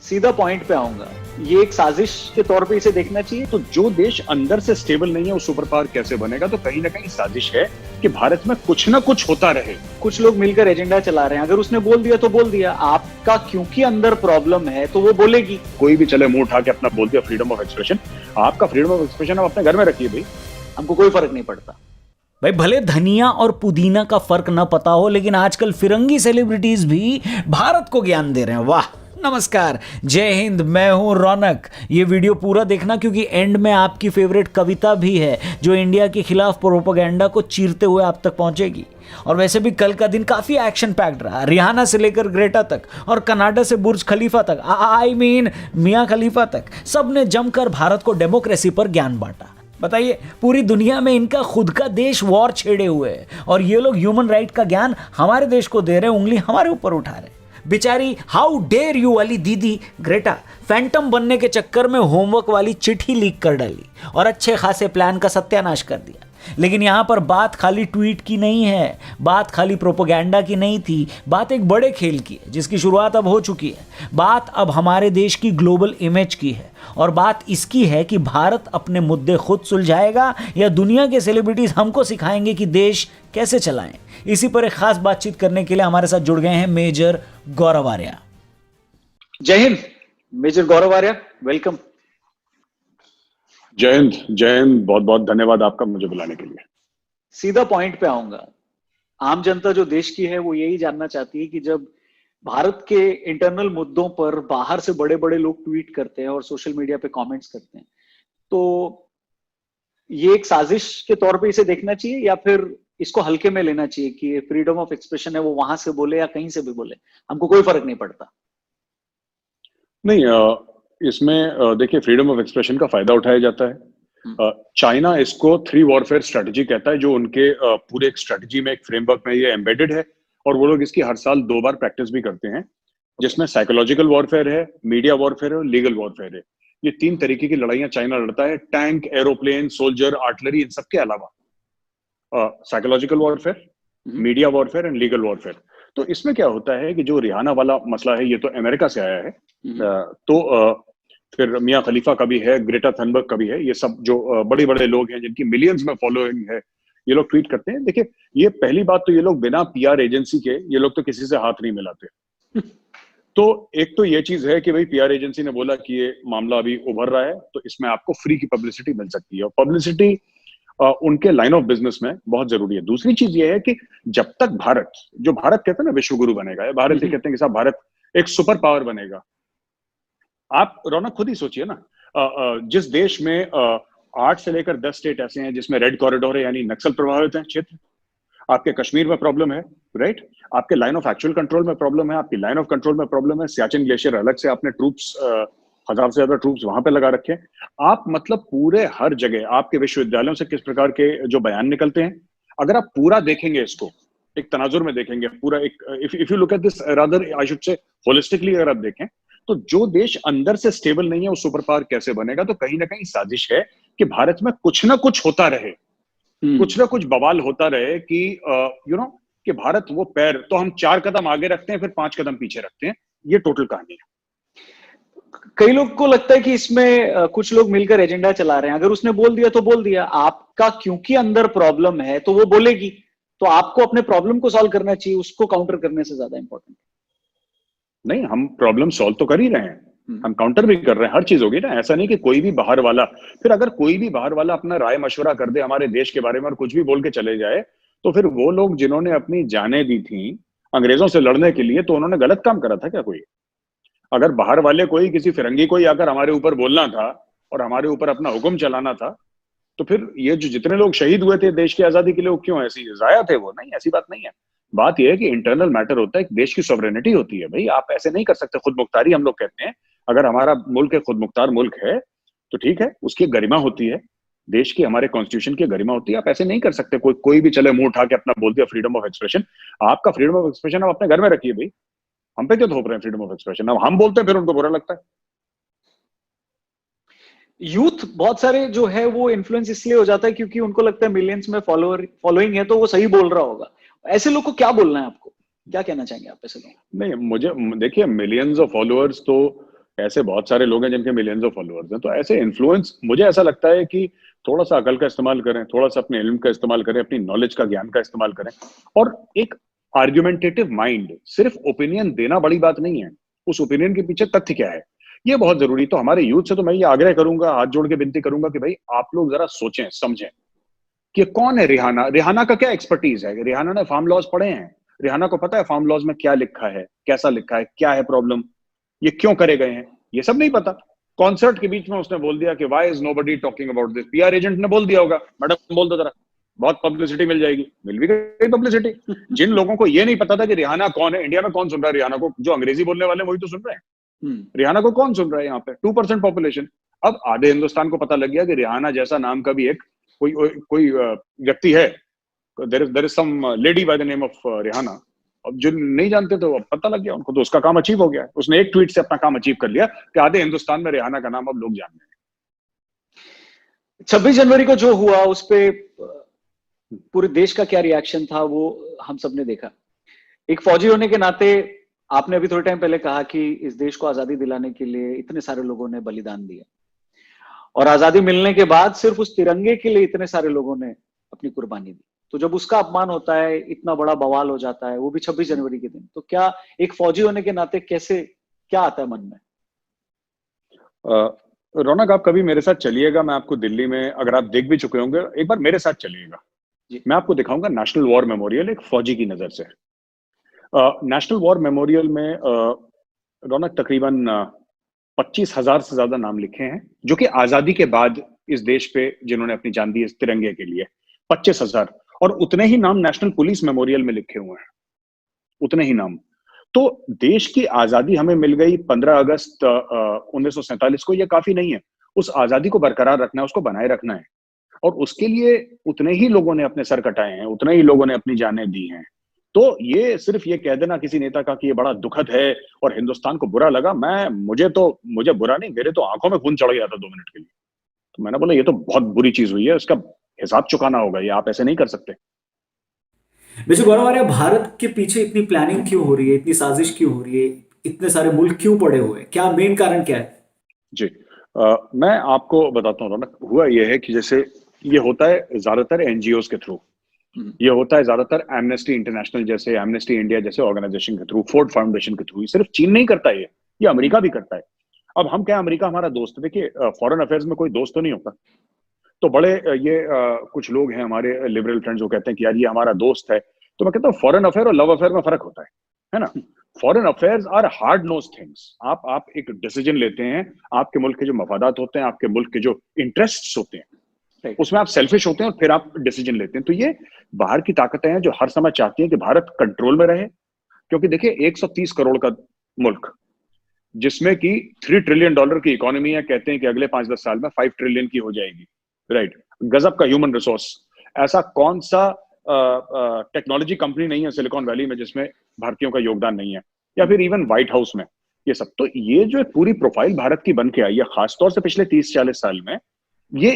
सीधा पॉइंट पे आऊंगा। ये एक साजिश के तौर पे इसे देखना चाहिए। तो जो देश अंदर से स्टेबल नहीं है वो सुपर पावर कैसे बनेगा? तो कहीं ना कहीं साजिश है कि भारत में कुछ ना कुछ होता रहे। कुछ लोग मिलकर एजेंडा चला रहे हैं। अगर उसने बोल दिया तो बोल दिया, आपका क्योंकि अंदर प्रॉब्लम है तो वो बोलेगी। कोई भी चले मुंह उठा के अपना बोल दिया, फ्रीडम ऑफ एक्सप्रेशन। आपका फ्रीडम ऑफ एक्सप्रेशन आप अपने घर में रखिए भाई, हमको कोई फर्क नहीं पड़ता। भाई भले धनिया और पुदीना का फर्क ना पता हो, लेकिन आजकल फिरंगी सेलिब्रिटीज भी भारत को ज्ञान दे रहे हैं। वाह, नमस्कार, जय हिंद, मैं हूं रौनक। ये वीडियो पूरा देखना क्योंकि एंड में आपकी फेवरेट कविता भी है जो इंडिया के खिलाफ प्रोपेगेंडा को चीरते हुए आप तक पहुंचेगी। और वैसे भी कल का दिन काफी एक्शन पैक्ड रहा, रिहाना से लेकर ग्रेटा तक और कनाडा से बुर्ज खलीफा तक, आई मीन मियां खलीफा तक, सब ने जमकर भारत को डेमोक्रेसी पर ज्ञान बांटा। बताइए, पूरी दुनिया में इनका खुद का देश वॉर छेड़े हुए है और ये लोग ह्यूमन राइट का ज्ञान हमारे देश को दे रहे हैं, उंगली हमारे ऊपर उठा रहे हैं। बेचारी हाउ डेयर यू वाली दीदी ग्रेटा फैंटम बनने के चक्कर में होमवर्क वाली चिट्ठी लीक कर डाली और अच्छे खासे प्लान का सत्यानाश कर दिया। लेकिन यहां पर बात खाली ट्वीट की नहीं है, बात खाली प्रोपेगेंडा की नहीं थी, बात एक बड़े खेल की है जिसकी शुरुआत अब हो चुकी है। बात अब हमारे देश की ग्लोबल इमेज की है और बात इसकी है कि भारत अपने मुद्दे खुद सुलझाएगा या दुनिया के सेलिब्रिटीज हमको सिखाएंगे कि देश कैसे चलाएं। इसी पर एक खास बातचीत करने के लिए हमारे साथ जुड़ गए हैं मेजर गौरव आर्या। जय हिंद मेजर गौरव आर्या, वेलकम। जय हिंद, जय हिंद, बहुत बहुत धन्यवाद आपका मुझे बुलाने के लिए। सीधा पॉइंट पे आऊंगा। आम जनता जो देश की है वो यही जानना चाहती है कि जब भारत के इंटरनल मुद्दों पर बाहर से बड़े बड़े लोग ट्वीट करते हैं और सोशल मीडिया पे कमेंट्स करते हैं, तो ये एक साजिश के तौर पे इसे देखना चाहिए या फिर इसको हल्के में लेना चाहिए कि फ्रीडम ऑफ एक्सप्रेशन है, वो वहां से बोले या कहीं से भी बोले, हमको कोई फर्क नहीं पड़ता। नहीं, इसमें देखिए, फ्रीडम ऑफ एक्सप्रेशन का फायदा उठाया जाता है। चाइना इसको 3 वॉरफेयर स्ट्रेटजी कहता है, जो उनके पूरे एक स्ट्रेटजी में, एक फ्रेमवर्क में ये एम्बेडेड है और वो लोग इसकी हर साल 2 बार प्रैक्टिस भी करते हैं, जिसमें साइकोलॉजिकल वॉरफेयर है, मीडिया वॉरफेयर है और लीगल वॉरफेयर है। ये 3 तरीके की लड़ाइयां चाइना लड़ता है, टैंक, एरोप्लेन, सोल्जर, आर्टिलरी, इन सबके अलावा psychological warfare, media warfare and legal warfare. तो इसमें क्या होता है कि जो रिहाना वाला मसला है, ये तो अमेरिका से आया है, तो फिर मियां खलीफा का भी है, ग्रेटा थनबर्ग का भी है। ये सब जो बड़े बड़े लोग हैं जिनकी मिलियंस में फॉलोइंग है, ये लोग ट्वीट करते हैं। देखिए, ये पहली बात तो, ये लोग बिना पीआर एजेंसी के, ये लोग तो किसी से हाथ नहीं मिलाते। तो एक तो ये चीज है कि भाई पीआर एजेंसी ने बोला कि ये मामला अभी उभर रहा है, तो इसमें आपको फ्री की पब्लिसिटी मिल सकती है और पब्लिसिटी उनके लाइन ऑफ बिजनेस में बहुत जरूरी है। दूसरी चीज ये है कि जब तक भारत, जो भारत कहते हैं ना विश्व गुरु बनेगा, भारत ये कहते हैं कि साहब भारत एक सुपर पावर बनेगा। आप रौनक खुद ही सोचिए ना, जिस देश में 8 से लेकर 10 स्टेट ऐसे हैं जिसमें रेड कॉरिडोर है, यानी नक्सल प्रभावित है क्षेत्र। आपके कश्मीर में प्रॉब्लम है, राइट? आपके लाइन ऑफ एक्चुअल कंट्रोल में प्रॉब्लम है, आपकी लाइन ऑफ कंट्रोल में प्रॉब्लम है। सियाचिन ग्लेशियर अलग से आपने ट्रूप्स, 1000 से ज्यादा ट्रूप्स वहां पे लगा रखे हैं। आप मतलब पूरे हर जगह आपके विश्वविद्यालयों से किस प्रकार के जो बयान निकलते हैं, अगर आप पूरा देखेंगे, इसको एक तनाजुर में देखेंगे पूरा, एक if you look at this rather I should say holistically, अगर आप देखें तो जो देश अंदर से स्टेबल नहीं है वो सुपर पावर कैसे बनेगा? तो कहीं ना कहीं साजिश है कि भारत में कुछ ना कुछ होता रहे, कुछ ना कुछ बवाल होता रहे कि कि भारत वो पैर तो हम 4 कदम आगे रखते हैं, फिर 5 कदम पीछे रखते हैं। ये टोटल कहानी है। कई लोग को लगता है कि इसमें कुछ लोग मिलकर एजेंडा चला रहे हैं। अगर उसने बोल दिया तो बोल दिया, आपका क्योंकि अंदर प्रॉब्लम है तो वो बोलेगी। तो आपको अपने प्रॉब्लम को सॉल्व करना चाहिए, उसको काउंटर करने से ज्यादा इंपॉर्टेंट नहीं। हम प्रॉब्लम सॉल्व तो कर ही रहे हैं, हम काउंटर भी कर रहे हैं, हर चीज होगी ना। ऐसा नहीं कि कोई भी बाहर वाला, फिर अगर कोई भी बाहर वाला अपना राय मशवरा कर दे हमारे देश के बारे में और कुछ भी बोल के चले जाए, तो फिर वो लोग जिन्होंने अपनी जानें दी थी अंग्रेजों से लड़ने के लिए, तो उन्होंने गलत काम करा था क्या? कोई अगर बाहर वाले कोई किसी फिरंगी कोई आकर हमारे ऊपर बोलना था और हमारे ऊपर अपना हुक्म चलाना था, तो फिर ये जो जितने लोग शहीद हुए थे देश की आजादी के लिए, वो क्यों ऐसी जाया थे? वो नहीं, ऐसी बात नहीं है। बात यह है कि इंटरनल मैटर होता है, एक देश की सॉवरेनिटी होती है भाई। आप ऐसे नहीं कर सकते, खुद मुख्तारी हम लोग कहते हैं। अगर हमारा मुल्क एक खुद मुख्तार मुल्क है तो ठीक है, उसकी गरिमा होती है, देश की, हमारे कॉन्स्टिट्यूशन की गरिमा होती है। आप ऐसे नहीं कर सकते, कोई भी चले मुंह उठा के अपना बोल दिया फ्रीडम ऑफ एक्सप्रेशन। आपका फ्रीडम ऑफ एक्सप्रेशन आप अपने घर में रखिए भाई, हम पे क्यों थोप रहे हैं फ्रीडम ऑफ एक्सप्रेशन? अब हम बोलते हैं फिर उनको बुरा लगता है। यूथ बहुत सारे जो है वो इन्फ्लुएंस इसलिए हो जाता है क्योंकि उनको लगता है मिलियंस में फॉलोइंग है तो वो सही बोल रहा होगा। ऐसे लोग को क्या बोलना है, आपको क्या कहना चाहेंगे आप ऐसे लोग? नहीं, मुझे देखिए, मिलियंस ऑफ फॉलोअर्स तो ऐसे बहुत सारे लोग हैं जिनके मिलियंस ऑफ फॉलोअर्स हैं। तो ऐसे इन्फ्लुएंस, मुझे ऐसा लगता है कि थोड़ा सा अकल का इस्तेमाल करें, थोड़ा सा अपने इल्म का इस्तेमाल करें, अपनी नॉलेज का, ज्ञान का इस्तेमाल करें, और एक आर्ग्यूमेंटेटिव माइंड, सिर्फ ओपिनियन देना बड़ी बात नहीं है, उस ओपिनियन के पीछे तथ्य क्या है, ये बहुत जरूरी। तो हमारे यूथ से तो मैं ये आग्रह करूंगा, हाथ जोड़ के विनती करूंगा कि भाई आप लोग जरा सोचें, समझें कि कौन है रिहाना, रिहाना का क्या एक्सपर्टीज है। रिहाना ने फार्म लॉज पढ़े हैं, रिहाना को पता है फार्म लॉज में क्या लिखा है, कैसा लिखा है, क्या है प्रॉब्लम, ये क्यों करे गए हैं, ये सब नहीं पता। कॉन्सर्ट के बीच में उसने बोल दिया कि why is nobody talking about this, PR agent ने बोल दिया होगा मैडम बोल दो जरा, बहुत पब्लिसिटी मिल जाएगी। मिल भी गई पब्लिसिटी। जिन लोगों को ये नहीं पता था कि रिहाना कौन है, इंडिया में कौन सुन रहा है रिहाना को, जो अंग्रेजी बोलने वाले वही तो सुन रहे हैं। रिहाना को कौन सुन रहा है यहाँ पे, 2% पॉपुलेशन। अब आधे हिंदुस्तान को पता लग गया कि रिहाना जैसा नाम का भी एक कोई व्यक्ति है, there is some lady by the name of Rihanna. अब जो नहीं जानते तो अब पता लग गया उनको, तो उसका काम अचीव हो गया। उसने एक ट्वीट से अपना काम अचीव कर लिया कि आधे हिंदुस्तान में रिहाना का नाम अब लोग जान रहे हैं। 26 जनवरी को जो हुआ उस पे पूरे देश का क्या रिएक्शन था वो हम सब ने देखा। एक फौजी होने के नाते आपने अभी थोड़े टाइम पहले कहा कि इस देश को आजादी दिलाने के लिए इतने सारे लोगों ने बलिदान दिया, और आजादी मिलने के बाद सिर्फ उस तिरंगे के लिए इतने सारे लोगों ने अपनी कुर्बानी दी। तो जब उसका अपमान होता है, इतना बड़ा बवाल हो जाता है, वो भी 26 जनवरी के दिन, तो क्या एक फौजी होने के नाते कैसे, क्या आता है मन में? रौनक, आप कभी मेरे साथ चलिएगा, मैं आपको दिल्ली में, अगर आप देख भी चुके होंगे, एक बार मेरे साथ चलिएगा, मैं आपको दिखाऊंगा नेशनल वॉर मेमोरियल एक फौजी की नजर से। नेशनल वॉर मेमोरियल में रौनक तकरीबन 25,000 से ज्यादा नाम लिखे हैं, जो कि आजादी के बाद इस देश पे जिन्होंने अपनी जान दी इस तिरंगे के लिए, 25,000। और उतने ही नाम नेशनल पुलिस मेमोरियल में लिखे हुए हैं, उतने ही नाम। तो देश की आजादी हमें मिल गई 15 अगस्त 1947 को, यह काफी नहीं है। उस आजादी को बरकरार रखना है, उसको बनाए रखना है, और उसके लिए उतने ही लोगों ने अपने सर कटाए हैं, उतने ही लोगों ने अपनी जानें दी हैं। तो ये सिर्फ ये कह देना किसी नेता का कि ये बड़ा दुखद है और हिंदुस्तान को बुरा लगा, मुझे बुरा नहीं, मेरे तो आंखों में खून चढ़ गया था 2 मिनट के लिए। तो मैंने बोला ये तो बहुत बुरी चीज हुई है, इसका हिसाब चुकाना होगा, ये आप ऐसे नहीं कर सकते। वैसे गौरव, भारत के पीछे इतनी प्लानिंग क्यों हो रही है, इतनी साजिश क्यों हो रही है, इतने सारे मुल्क क्यों पड़े हुए, क्या मेन कारण क्या है? जी, मैं आपको बताता हूँ रौनक। हुआ यह है कि जैसे ये होता है ज्यादातर एनजीओ के थ्रू, ये होता है ज्यादातर एमनेस्टी इंटरनेशनल जैसे, एमनेस्टी इंडिया जैसे ऑर्गेनाइजेशन के थ्रू, फोर्ड फाउंडेशन के थ्रू। सिर्फ चीन नहीं करता ये अमेरिका भी करता है। अब हम क्या, अमेरिका हमारा दोस्त, देखिए फॉरेन अफेयर्स में कोई दोस्त तो नहीं होता। तो बड़े कुछ लोग हैं हमारे लिबरल फ्रेंड्स, जो कहते हैं कि यार ये हमारा दोस्त है। तो मैं कहता हूँ फॉरेन अफेयर और लव अफेयर में फर्क होता है ना। Foreign affairs are hard nose things. आप एक डिसीजन लेते हैं, आपके मुल्क के जो मफादात होते हैं, आपके मुल्क के जो इंटरेस्ट्स होते हैं, उसमें आप सेल्फिश होते हैं और फिर आप डिसीजन लेते हैं। तो ये बाहर की ताकतें हैं जो हर समय चाहती हैं कि भारत कंट्रोल में रहे। क्योंकि देखिए 130 करोड़ का मुल्क, जिसमें कि $3 ट्रिलियन की इकोनॉमी है, कहते हैं कि अगले 5-10 साल में 5 ट्रिलियन की हो जाएगी, राइट। गजब का ह्यूमन रिसोर्स। ऐसा कौन सा टेक्नोलॉजी कंपनी नहीं है सिलिकॉन वैली में जिसमें भारतीयों का योगदान नहीं है, या फिर इवन व्हाइट हाउस में, ये सब। तो ये जो पूरी प्रोफाइल भारत की बन के आई है, खासतौर से पिछले 30-40 साल में, ये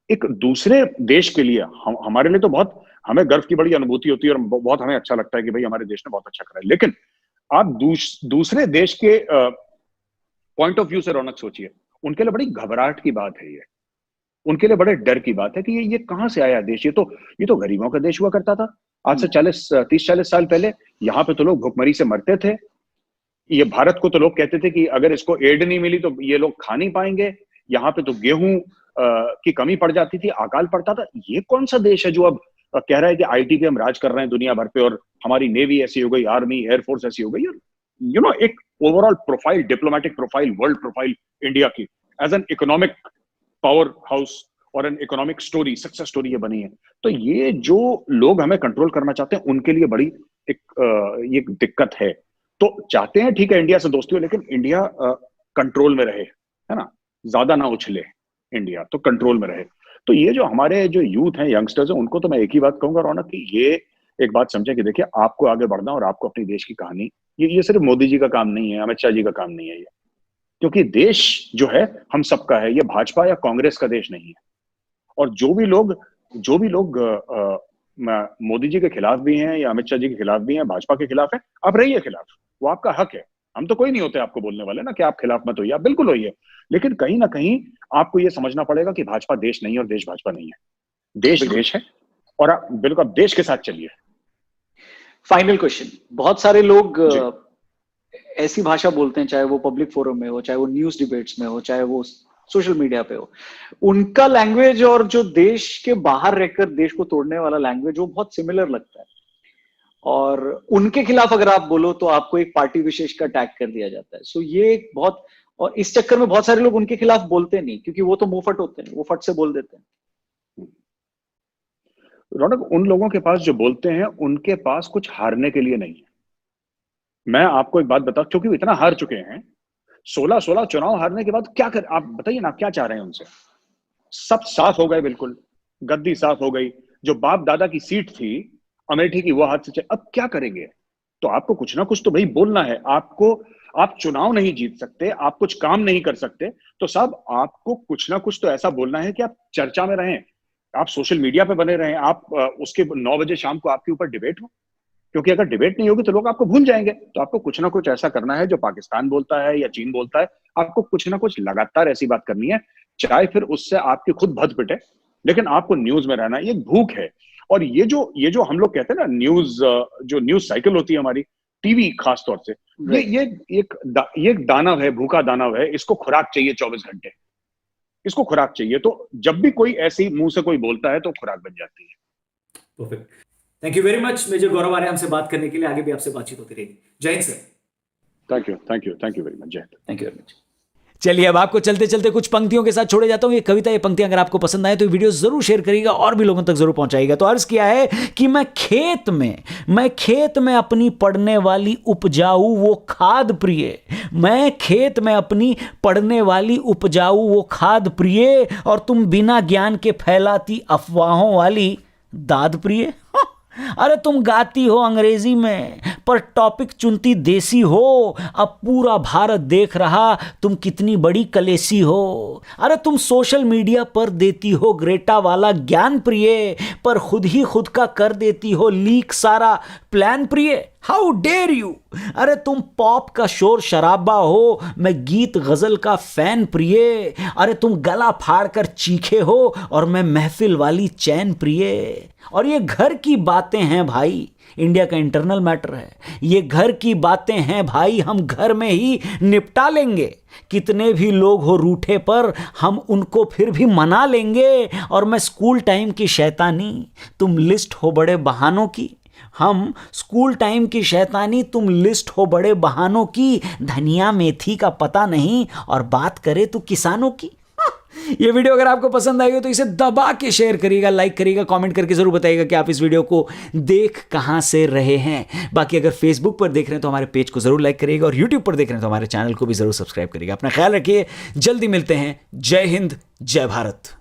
एक दूसरे देश के लिए, हमारे लिए तो बहुत, हमें गर्व की बड़ी अनुभूति होती है और बहुत हमें अच्छा लगता है कि भाई हमारे देश ने बहुत अच्छा करा है। लेकिन आप दूसरे देश के पॉइंट ऑफ व्यू से रौनक सोचिए, उनके लिए बड़ी घबराहट की बात है ये, उनके लिए बड़े डर की बात है कि ये कहां से आया देश। ये तो गरीबों का देश हुआ करता था आज से 30-40 साल पहले। यहाँ पे तो लोग भुखमरी से मरते थे। ये भारत को तो लोग कहते थे कि अगर इसको एड नहीं मिली तो ये लोग खा नहीं पाएंगे। यहाँ पे तो गेहूं की कमी पड़ जाती थी, अकाल पड़ता था। ये कौन सा देश है जो अब कह रहा है कि आईटी पे हम राज कर रहे हैं दुनिया भर पे, और हमारी नेवी ऐसी हो गई, आर्मी एयरफोर्स ऐसी हो गई। यू नो, एक overall profile, diplomatic profile, world profile India की as an economic powerhouse और an economic story, success story ये बनी है। तो ये जो लोग हमें कंट्रोल करना चाहते हैं उनके लिए बड़ी ये दिक्कत है। तो चाहते हैं ठीक है इंडिया से दोस्ती हो, लेकिन इंडिया कंट्रोल में रहे, है ना, ज्यादा ना उछले, इंडिया तो कंट्रोल में रहे। तो ये जो हमारे जो यूथ हैं, यंगस्टर्स हैं, उनको तो मैं एक ही बात कहूंगा रौनक कि ये एक बात समझे कि देखिए आपको आगे बढ़ना और आपको अपनी देश की कहानी, ये सिर्फ मोदी जी का काम नहीं है, अमित शाह जी का काम नहीं है ये, क्योंकि देश जो है हम सबका है। ये भाजपा या कांग्रेस का देश नहीं है। और जो भी लोग मोदी जी के खिलाफ भी हैं या अमित शाह जी के खिलाफ भी हैं, भाजपा के खिलाफ है, आप रहिए खिलाफ, वो आपका हक है। हम तो कोई नहीं होते आपको बोलने वाले ना कि आप खिलाफ मत होइए, आप बिल्कुल होइए, लेकिन कहीं ना कहीं आपको ये समझना पड़ेगा कि भाजपा देश नहीं है और देश भाजपा नहीं है। देश देश है और आप बिल्कुल आप देश के साथ चलिए। फाइनल क्वेश्चन, बहुत सारे लोग ऐसी भाषा बोलते हैं, चाहे वो पब्लिक फोरम में हो, चाहे वो न्यूज डिबेट्स में हो, चाहे वो सोशल मीडिया पे हो, उनका लैंग्वेज और जो देश के बाहर रहकर देश को तोड़ने वाला लैंग्वेज वो बहुत सिमिलर लगता है, और उनके खिलाफ अगर आप बोलो तो आपको एक पार्टी विशेष का टैग कर दिया जाता है। सो ये एक बहुत, और इस चक्कर में बहुत सारे लोग उनके खिलाफ बोलते नहीं, क्योंकि वो तो मुंहफट होते हैं, वो फट से बोल देते हैं। रौनक, उन लोगों के पास जो बोलते हैं उनके पास कुछ हारने के लिए नहीं है। मैं आपको एक बात बता, क्योंकि वो इतना हार चुके हैं, 16 चुनाव हारने के बाद क्या कर, आप बताइए ना, आप क्या चाह रहे हैं उनसे? सब साफ हो गए, बिल्कुल गद्दी साफ हो गई, जो बाप दादा की सीट थी अमेठी की वो हाथ से अब क्या करेंगे? तो आपको कुछ ना कुछ तो भाई बोलना है। आपको, आप चुनाव नहीं जीत सकते, आप कुछ काम नहीं कर सकते, तो साहब आपको कुछ ना कुछ तो ऐसा बोलना है कि आप चर्चा में रहें, आप सोशल मीडिया पे बने रहें, आप उसके 9 बजे शाम को आपके ऊपर डिबेट हो, क्योंकि अगर डिबेट नहीं होगी तो लोग आपको भूल जाएंगे। तो आपको कुछ ना कुछ ऐसा करना है जो पाकिस्तान बोलता है या चीन बोलता है, आपको कुछ ना कुछ लगातार ऐसी बात करनी है, चाहे फिर उससे आपकी खुद भद पिटे, लेकिन आपको न्यूज में रहना है। ये भूख है। और ये जो हम लोग कहते हैं ना, जो न्यूज साइकिल होती है हमारी, टीवी खास तौर से, ये एक दानव है, भूखा दानव है, इसको खुराक चाहिए 24 घंटे, इसको खुराक चाहिए। तो जब भी कोई ऐसी मुंह से कोई बोलता है तो खुराक बन जाती है। Perfect, thank you very much major Gaurav Arya हमसे बात करने के लिए। आगे भी आपसे बातचीत होती रहेगी। जय हिंद sir. Thank you very much. जय हिंद। Thank you very much. चलिए अब आपको चलते चलते कुछ पंक्तियों के साथ छोड़े जाता हूं। ये कविता, ये पंक्तियां अगर आपको पसंद आए तो वीडियो जरूर शेयर करिएगा और भी लोगों तक जरूर पहुंचाइएगा। तो अर्ज किया है कि मैं खेत में अपनी पड़ने वाली उपजाऊ वो खाद प्रिय, मैं खेत में अपनी पड़ने वाली उपजाऊ वो खाद प्रिय, और तुम बिना ज्ञान के फैलाती अफवाहों वाली दाद प्रिय। अरे तुम गाती हो अंग्रेजी में पर टॉपिक चुनती देसी हो, अब पूरा भारत देख रहा तुम कितनी बड़ी कलेसी हो। अरे तुम सोशल मीडिया पर देती हो ग्रेटा वाला ज्ञान प्रिय, पर खुद ही खुद का कर देती हो लीक सारा प्लान प्रिय। How dare you. अरे तुम पॉप का शोर शराबा हो, मैं गीत गजल का फैन प्रिय। अरे तुम गला फाड़ कर चीखे हो और मैं महफिल वाली चैन प्रिय। और ये घर की बातें हैं भाई, इंडिया का इंटरनल मैटर है, ये घर की बातें हैं भाई, हम घर में ही निपटा लेंगे। कितने भी लोग हो रूठे पर हम उनको फिर भी मना लेंगे। और मैं स्कूल टाइम की शैतानी, तुम लिस्ट हो बड़े बहानों की। हम स्कूल टाइम की शैतानी, तुम लिस्ट हो बड़े बहानों की। धनिया मेथी का पता नहीं और बात करे तो किसानों की। ये वीडियो अगर आपको पसंद आई हो तो इसे दबा के शेयर करिएगा, लाइक करिएगा, कमेंट करके जरूर बताइएगा कि आप इस वीडियो को देख कहां से रहे हैं। बाकी अगर फेसबुक पर देख रहे हैं तो हमारे पेज को जरूर लाइक करिएगा, और यूट्यूब पर देख रहे हैं तो हमारे चैनल को भी जरूर सब्सक्राइब करिएगा। अपना ख्याल रखिए, जल्दी मिलते हैं। जय हिंद, जय भारत।